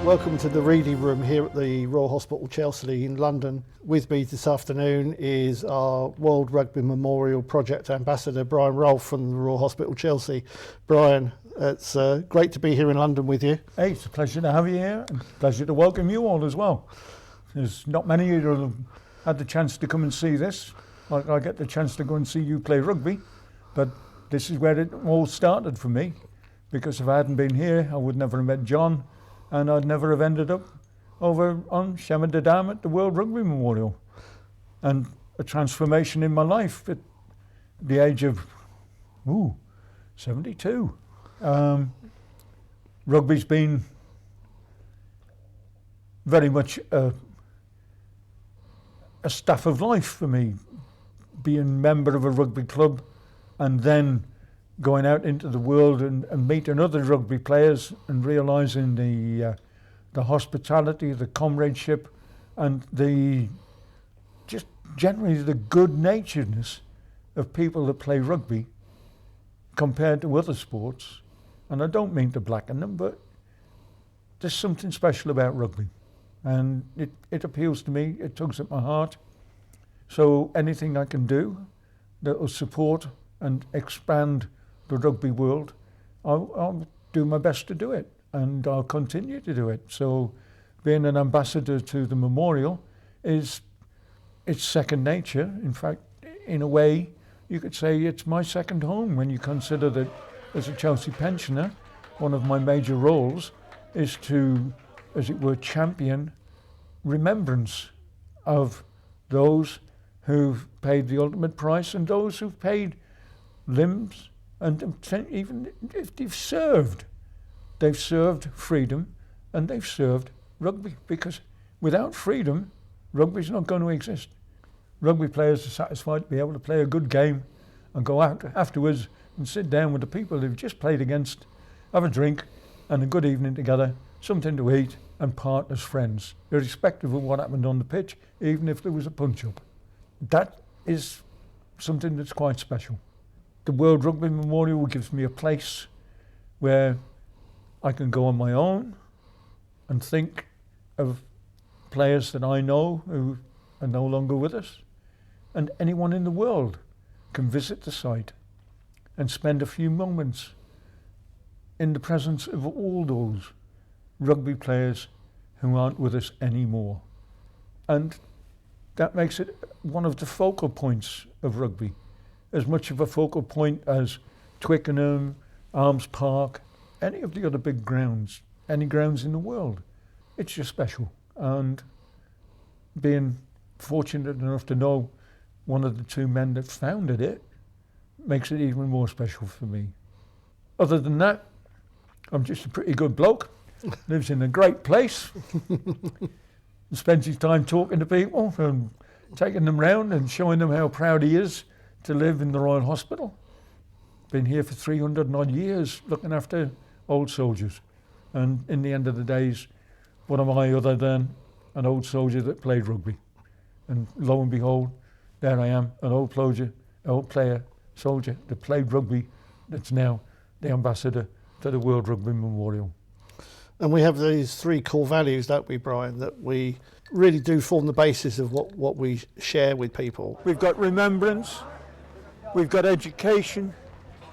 Welcome to the reading room here at the Royal Hospital Chelsea in London. With me this afternoon is our World Rugby Memorial Project Ambassador Brian Rolfe from the Royal Hospital Chelsea. Brian, it's great to be here in London with you. Hey, it's a pleasure to have you here and a pleasure to welcome you all as well. There's not many of you who have had the chance to come and see this. Like I get the chance to go and see you play rugby, but this is where it all started for me, because if I hadn't been here, I would never have met John, and I'd never have ended up over on Shemad at the World Rugby Memorial. And a transformation in my life at the age of 72. Rugby's been very much a staff of life for me, being a member of a rugby club and then going out into the world and meeting other rugby players and realising the hospitality, the comradeship, and the just generally the good-naturedness of people that play rugby compared to other sports. And I don't mean to blacken them, but there's something special about rugby, and it appeals to me. It tugs at my heart. So anything I can do that will support and expand the rugby world, I'll do my best to do it, and I'll continue to do it. So being an ambassador to the memorial it's second nature. In fact, in a way, you could say it's my second home, when you consider that as a Chelsea pensioner, one of my major roles is to, as it were, champion remembrance of those who've paid the ultimate price and those who've paid limbs, and even if they've served freedom, and they've served rugby, because without freedom, rugby's not going to exist. Rugby players are satisfied to be able to play a good game and go out afterwards and sit down with the people they've just played against, have a drink and a good evening together, something to eat, and part as friends, irrespective of what happened on the pitch, even if there was a punch-up. That is something that's quite special. The World Rugby Memorial gives me a place where I can go on my own and think of players that I know who are no longer with us, and anyone in the world can visit the site and spend a few moments in the presence of all those rugby players who aren't with us anymore. And that makes it one of the focal points of rugby, as much of a focal point as Twickenham, Arms Park, any of the other big grounds, any grounds in the world. It's just special. And being fortunate enough to know one of the two men that founded it makes it even more special for me. Other than that, I'm just a pretty good bloke, lives in a great place, spends his time talking to people and taking them round and showing them how proud he is to live in the Royal Hospital. Been here for 300 and odd years looking after old soldiers. And in the end of the days, what am I other than an old soldier that played rugby? And lo and behold, there I am, an old player, soldier that played rugby, that's now the ambassador to the World Rugby Memorial. And we have these three core values, don't we, Brian, that we really do form the basis of what we share with people. We've got remembrance, we've got education,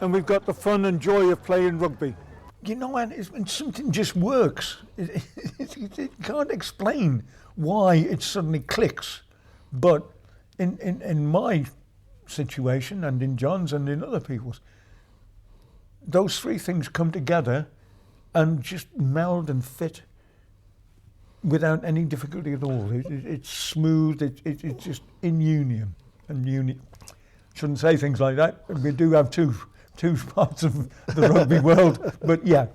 and we've got the fun and joy of playing rugby. You know, and when something just works, it can't explain why it suddenly clicks. But in my situation, and in John's and in other people's, those three things come together and just meld and fit without any difficulty at all. It's smooth, it's just in union. And shouldn't say things like that. We do have two parts of the rugby world, but yeah,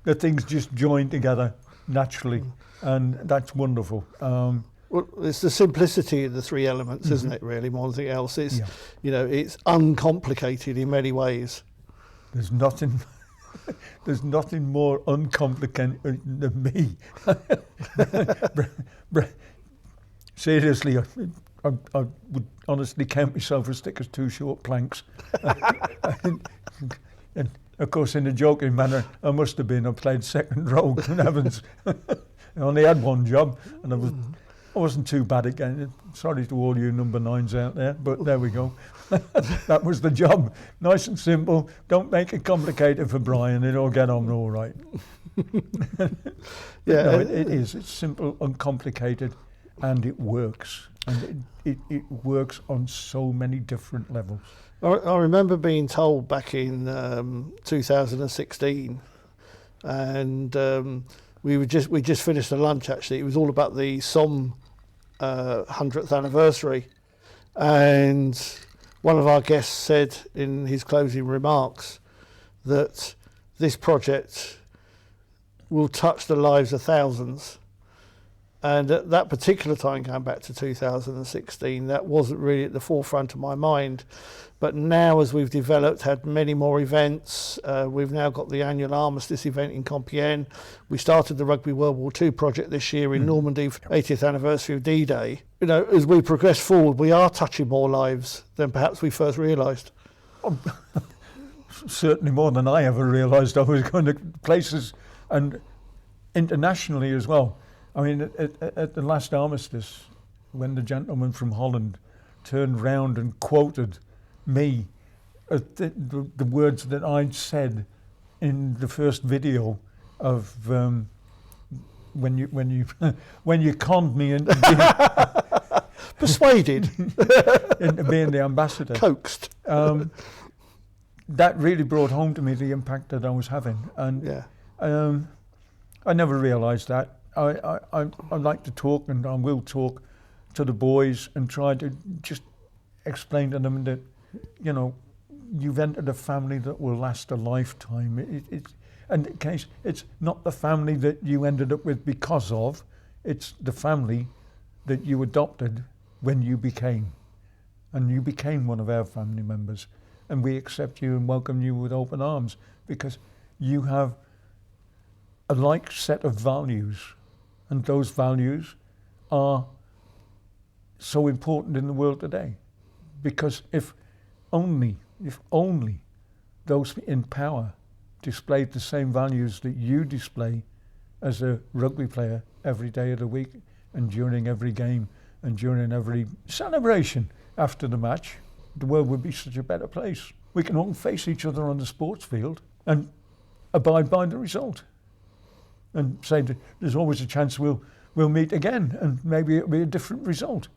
the things just join together naturally, and that's wonderful. Well, it's the simplicity of the three elements, isn't it, really, more than anything else. It's, you know, it's uncomplicated in many ways. There's nothing more uncomplicated than me. Seriously, I would honestly count myself as thick as two short planks. And of course, in a joking manner, I must have been. I played second row, good heavens. I only had one job, and I wasn't too bad at getting it. Sorry to all you number 9s out there, but there we go. That was the job. Nice and simple. Don't make it complicated for Brian. It'll get on all right. Yeah, no, it is. It's simple, uncomplicated, and it works. And it works on so many different levels. I remember being told back in 2016, and we just finished a lunch. Actually, it was all about the SOM 100th anniversary, and one of our guests said in his closing remarks that this project will touch the lives of thousands. And at that particular time, going back to 2016, that wasn't really at the forefront of my mind. But now, as we've developed, had many more events, we've now got the annual Armistice event in Compiègne. We started the Rugby World War II project this year in Normandy for the 80th anniversary of D-Day. You know, as we progress forward, we are touching more lives than perhaps we first realised. Certainly more than I ever realised. I was going to places, and internationally as well. I mean, at the last Armistice, when the gentleman from Holland turned round and quoted me, the words that I'd said in the first video of when you conned me into being persuaded into being the ambassador, coaxed. That really brought home to me the impact that I was having, and I never realised that. I like to talk, and I will talk to the boys and try to just explain to them that, you know, you've entered a family that will last a lifetime. And in case it's not the family that you ended up with because of, it's the family that you adopted when you became. And you became one of our family members. And we accept you and welcome you with open arms because you have a like set of values. And those values are so important in the world today. Because if only those in power displayed the same values that you display as a rugby player every day of the week and during every game and during every celebration after the match, the world would be such a better place. We can all face each other on the sports field and abide by the result. And say that there's always a chance we'll meet again, and maybe it'll be a different result.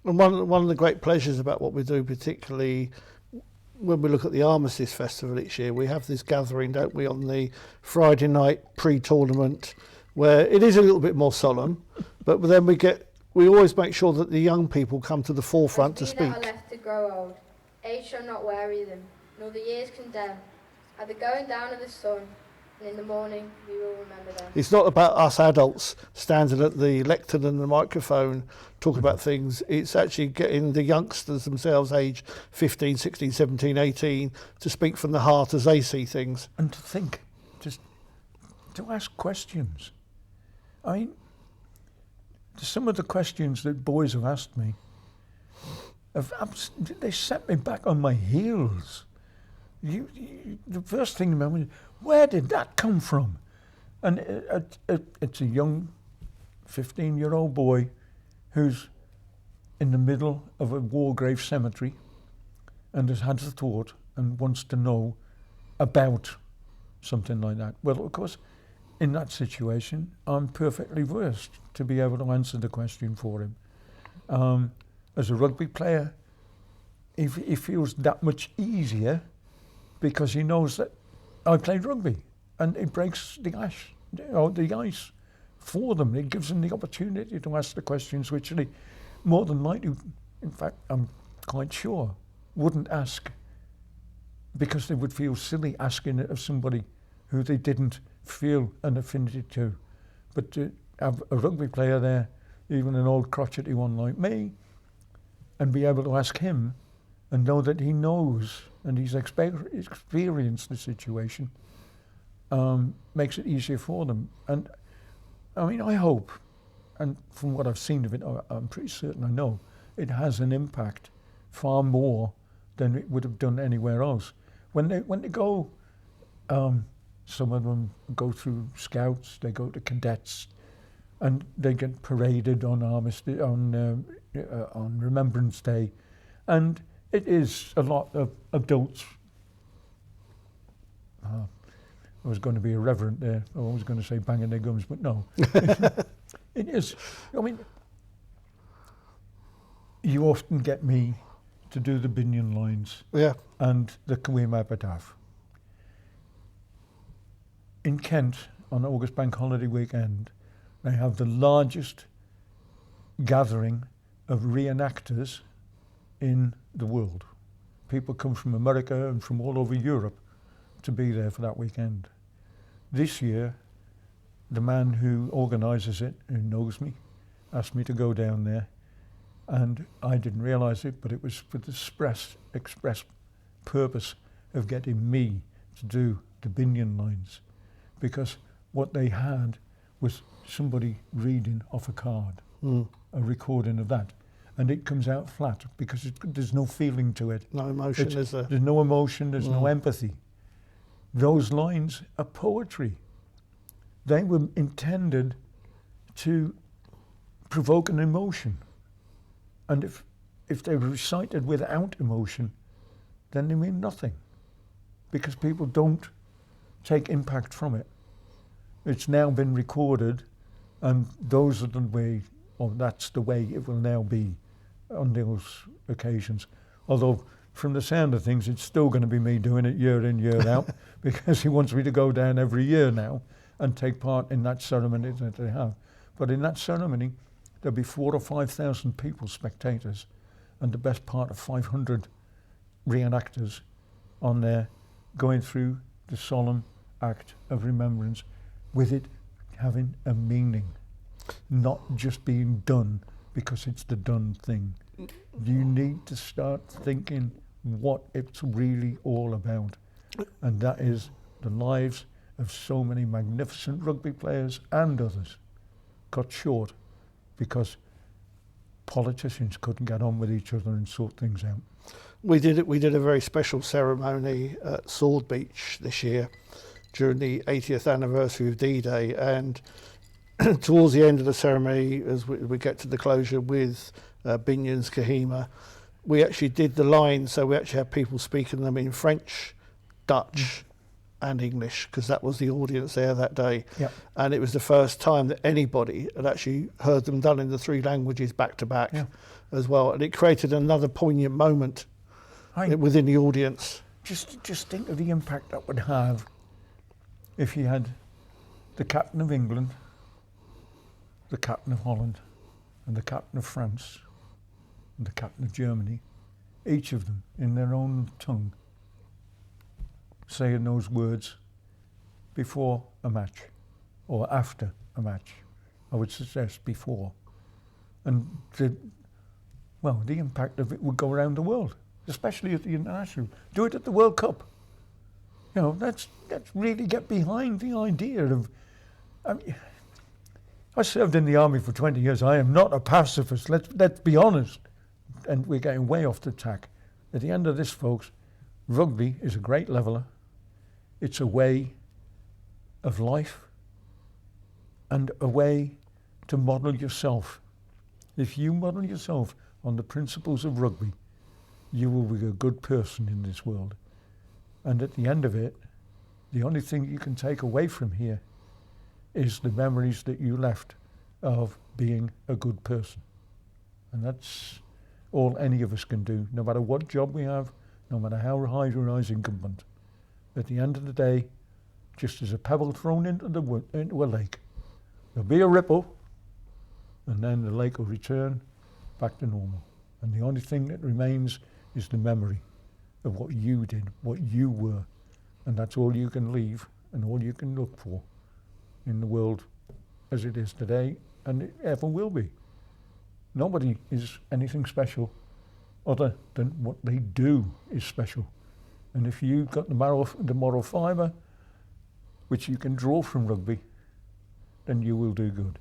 And one of the great pleasures about what we do, particularly when we look at the Armistice Festival each year, we have this gathering, don't we, on the Friday night pre-tournament, where it is a little bit more solemn, but then we always make sure that the young people come to the forefront to speak. Are left to grow old, age shall not weary them, nor the years condemn. At the going down of the sun, and in the morning we will remember them. It's not about us adults standing at the lectern and the microphone talking about things. It's actually getting the youngsters themselves, age 15, 16, 17, 18, to speak from the heart as they see things. And to think, just to ask questions. I mean, some of the questions that boys have asked me, they set me back on my heels. The first thing in my mind, where did that come from? And it's a young 15-year-old boy who's in the middle of a war grave cemetery and has had a thought and wants to know about something like that. Well, of course, in that situation, I'm perfectly versed to be able to answer the question for him. As a rugby player, he feels that much easier because he knows that I played rugby, and it breaks the ice for them. It gives them the opportunity to ask the questions which they more than likely, in fact, I'm quite sure, wouldn't ask because they would feel silly asking it of somebody who they didn't feel an affinity to. But to have a rugby player there, even an old crotchety one like me, and be able to ask him and know that he knows and he's experienced the situation, makes it easier for them. And I mean, I hope, and from what I've seen of it, I'm pretty certain I know, it has an impact far more than it would have done anywhere else. When they go Some of them go through scouts, they go to cadets, and they get paraded on on Remembrance Day, and it is a lot of adults. I was going to be irreverent there. I was going to say banging their gums, but no. It is. I mean, you often get me to do the Binion lines and the Kawima Badaf. In Kent, on August Bank Holiday weekend, they have the largest gathering of reenactors in the world. People come from America and from all over Europe to be there for that weekend. This year, the man who organises it, who knows me, asked me to go down there, and I didn't realise it, but it was for the express purpose of getting me to do the Binion lines, because what they had was somebody reading off a card, a recording of that, and it comes out flat because there's no feeling to it. No emotion, is there? There's no emotion, there's no empathy. Those lines are poetry. They were intended to provoke an emotion. And if they were recited without emotion, then they mean nothing, because people don't take impact from it. It's now been recorded, and those are the way, or that's the way it will now be on those occasions. Although, from the sound of things, it's still going to be me doing it year in, year out, because he wants me to go down every year now and take part in that ceremony that they have. But in that ceremony, there'll be 4,000 or 5,000 people, spectators, and the best part of 500 reenactors on there going through the solemn act of remembrance, with it having a meaning, not just being done because it's the done thing. You need to start thinking what it's really all about, and that is the lives of so many magnificent rugby players and others cut short because politicians couldn't get on with each other and sort things out. We did a very special ceremony at Sword Beach this year during the 80th anniversary of D-Day, and towards the end of the ceremony, as we get to the closure with Binion's Kahima, we actually did the lines, so we actually had people speaking them in French, Dutch and English, because that was the audience there that day. Yep. And it was the first time that anybody had actually heard them done in the three languages back to back as well, and it created another poignant moment within the audience. Just think of the impact that would have if you had the captain of England, the captain of Holland, and the captain of France, and the captain of Germany, each of them in their own tongue, saying those words before a match or after a match. I would suggest before. And the impact of it would go around the world, especially at the international. Do it at the World Cup. You know, let's really get behind the idea of. I served in the army for 20 years. I am not a pacifist. Let's be honest. And we're getting way off the tack. At the end of this, folks, rugby is a great leveller. It's a way of life and a way to model yourself. If you model yourself on the principles of rugby, you will be a good person in this world. And at the end of it, the only thing you can take away from here is the memories that you left of being a good person. And that's all any of us can do, no matter what job we have, no matter how high we rise incumbent. At the end of the day, just as a pebble thrown into a lake, there'll be a ripple, and then the lake will return back to normal. And the only thing that remains is the memory of what you did, what you were. And that's all you can leave and all you can look for in the world as it is today, and it ever will be. Nobody is anything special other than what they do is special. And if you've got the moral fibre, which you can draw from rugby, then you will do good.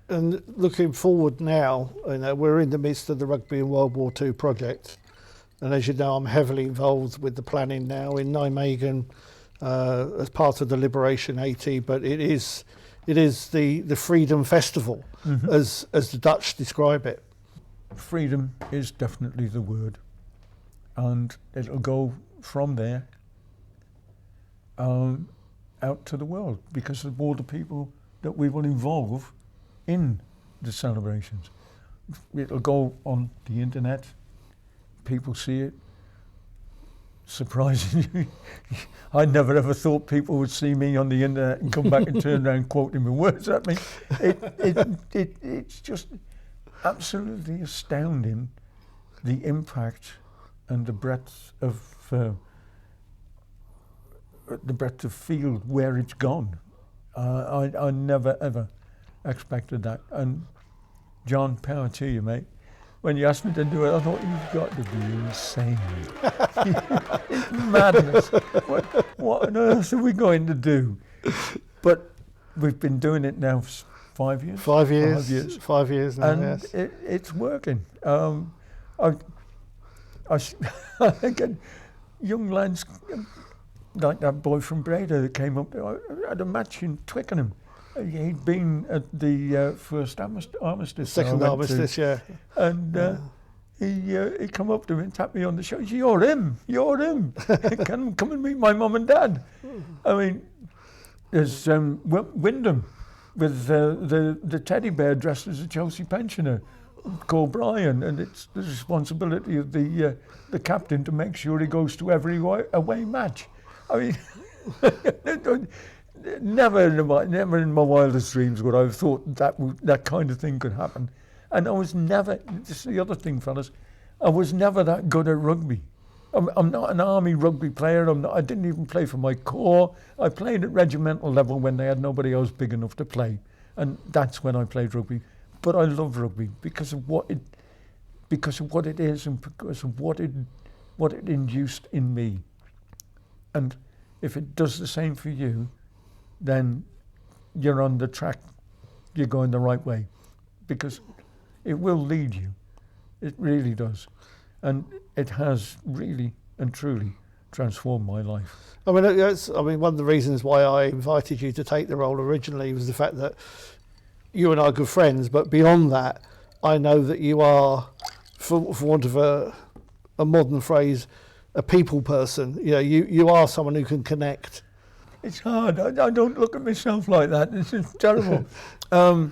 And looking forward now, we're in the midst of the Rugby in World War II project. And as you know, I'm heavily involved with the planning now in Nijmegen. as part of the Liberation 80, but it is the Freedom Festival, as the Dutch describe it. Freedom is definitely the word, and it'll go from there out to the world because of all the people that we will involve in the celebrations. It'll go on the internet, people see it. Surprisingly, I never ever thought people would see me on the internet and come back and turn around quoting my words at me. It's just absolutely astounding, the impact and the breadth of field where it's gone. I never ever expected that. And John, power to you, mate. When you asked me to do it, I thought, you've got to be insane. It's madness. What on earth are we going to do? But we've been doing it now for 5 years. 5 years. 5 years now, and yes. It's working. I get young lads like that boy from Breda that came up. I had a match in Twickenham. He'd been at the first armistice. Second armistice, yeah. And he come up to me and tapped me on the shoulder. You're him. Come and meet my mum and dad. I mean, there's Wyndham with the teddy bear dressed as a Chelsea pensioner called Brian, and it's the responsibility of the captain to make sure he goes to every away match. I mean, never in my wildest dreams would I have thought that kind of thing could happen. And I was never, this is the other thing, fellas, I was never that good at rugby. I'm not an army rugby player. I didn't even play for my corps. I played at regimental level when they had nobody else big enough to play. And that's when I played rugby. But I love rugby because of what it is and because of what it induced in me. And if it does the same for you, then you're on the track, you're going the right way, because it will lead you. It really does. And it has really and truly transformed my life. I mean, one of the reasons why I invited you to take the role originally was the fact that you and I are good friends, but beyond that, I know that you are, for want of a modern phrase, a people person. You know, you are someone who can connect. It's hard. I don't look at myself like that. This is terrible. Well,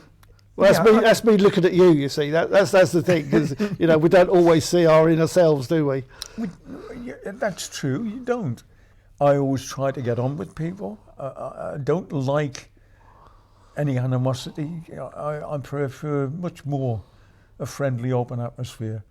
that's me looking at you. You see, that's the thing, because we don't always see our inner selves, do we? That's true. You don't. I always try to get on with people. I don't like any animosity. I prefer much more a friendly, open atmosphere.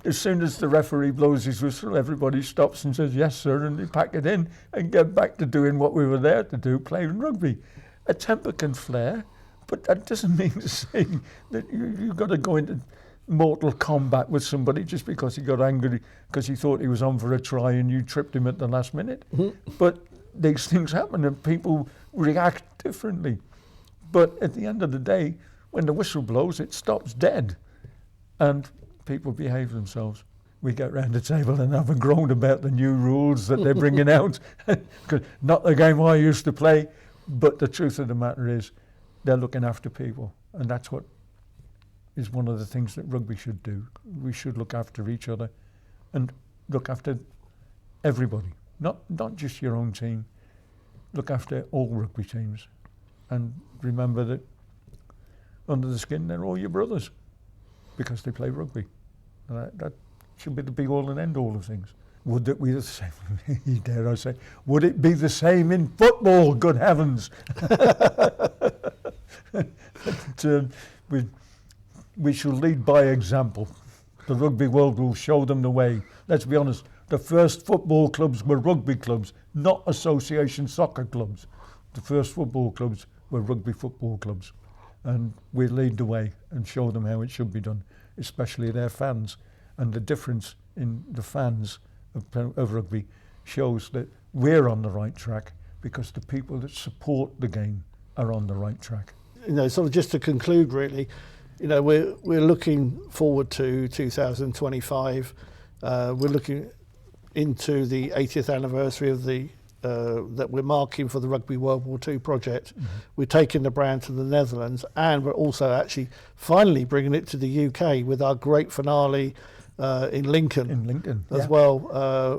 As soon as the referee blows his whistle, everybody stops and says, yes, sir, and they pack it in and get back to doing what we were there to do, playing rugby. A temper can flare, but that doesn't mean to say that you've got to go into mortal combat with somebody just because he got angry because he thought he was on for a try and you tripped him at the last minute. Mm-hmm. But these things happen and people react differently. But at the end of the day, when the whistle blows, it stops dead. And people behave themselves. We get round the table and have a groan about the new rules that they're bringing out. Not the game I used to play, but the truth of the matter is they're looking after people. And that's what is one of the things that rugby should do. We should look after each other and look after everybody, not just your own team. Look after all rugby teams. And remember that under the skin, they're all your brothers because they play rugby. And that should be the be all and end all of things. Would it be the same, dare I say, would it be the same in football, good heavens? We shall lead by example. The rugby world will show them the way. Let's be honest, the first football clubs were rugby clubs, not association soccer clubs. The first football clubs were rugby football clubs. And we lead the way and show them how it should be done, especially their fans. And the difference in the fans of rugby shows that we're on the right track because the people that support the game are on the right track. Sort of just to conclude, really, we're looking forward to 2025. We're looking into the 80th anniversary of the that we're marking for the Rugby World War II project. We're taking the brand to the Netherlands, and we're also actually finally bringing it to the UK with our great finale in Lincoln as well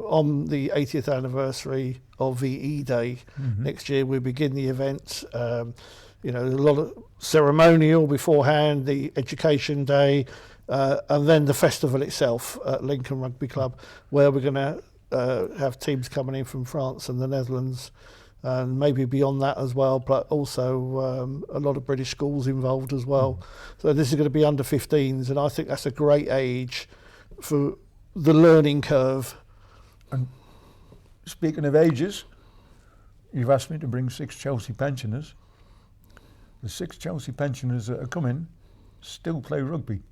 on the 80th anniversary of VE Day. Next year we begin the event. A lot of ceremonial beforehand, the education day, and then the festival itself at Lincoln Rugby Club, where we're going to have teams coming in from France and the Netherlands, and maybe beyond that as well, but also a lot of British schools involved as well. So this is going to be under 15s, and I think that's a great age for the learning curve. And speaking of ages, you've asked me to bring 6 Chelsea pensioners. The 6 Chelsea pensioners that are coming still play rugby.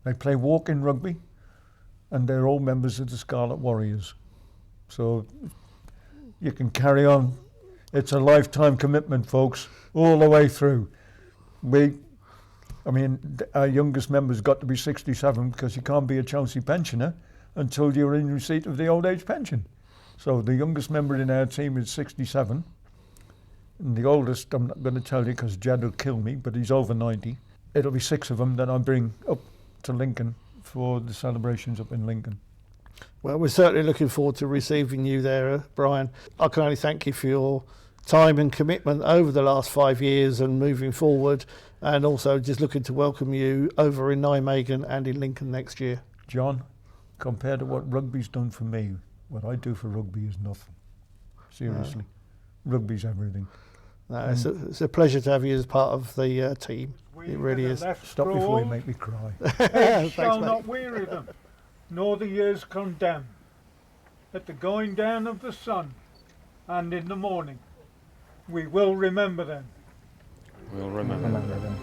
They play walk-in rugby, and they're all members of the Scarlet Warriors. So you can carry on. It's a lifetime commitment, folks, all the way through. Our youngest member's got to be 67 because you can't be a Chelsea pensioner until you're in receipt of the old age pension. So the youngest member in our team is 67. And the oldest, I'm not going to tell you because Jed will kill me, but he's over 90. It'll be 6 of them that I bring up to Lincoln for the celebrations up in Lincoln. Well, we're certainly looking forward to receiving you there, Brian. I can only thank you for your time and commitment over the last 5 years and moving forward, and also just looking to welcome you over in Nijmegen and in Lincoln next year. John, compared to what rugby's done for me, what I do for rugby is nothing. Seriously. Rugby's everything. No, it's a pleasure to have you as part of the team. It really is. Stop before you make me cry. Age shall not weary them, nor the years condemn. At the going down of the sun, and in the morning, we will remember them. We'll remember them.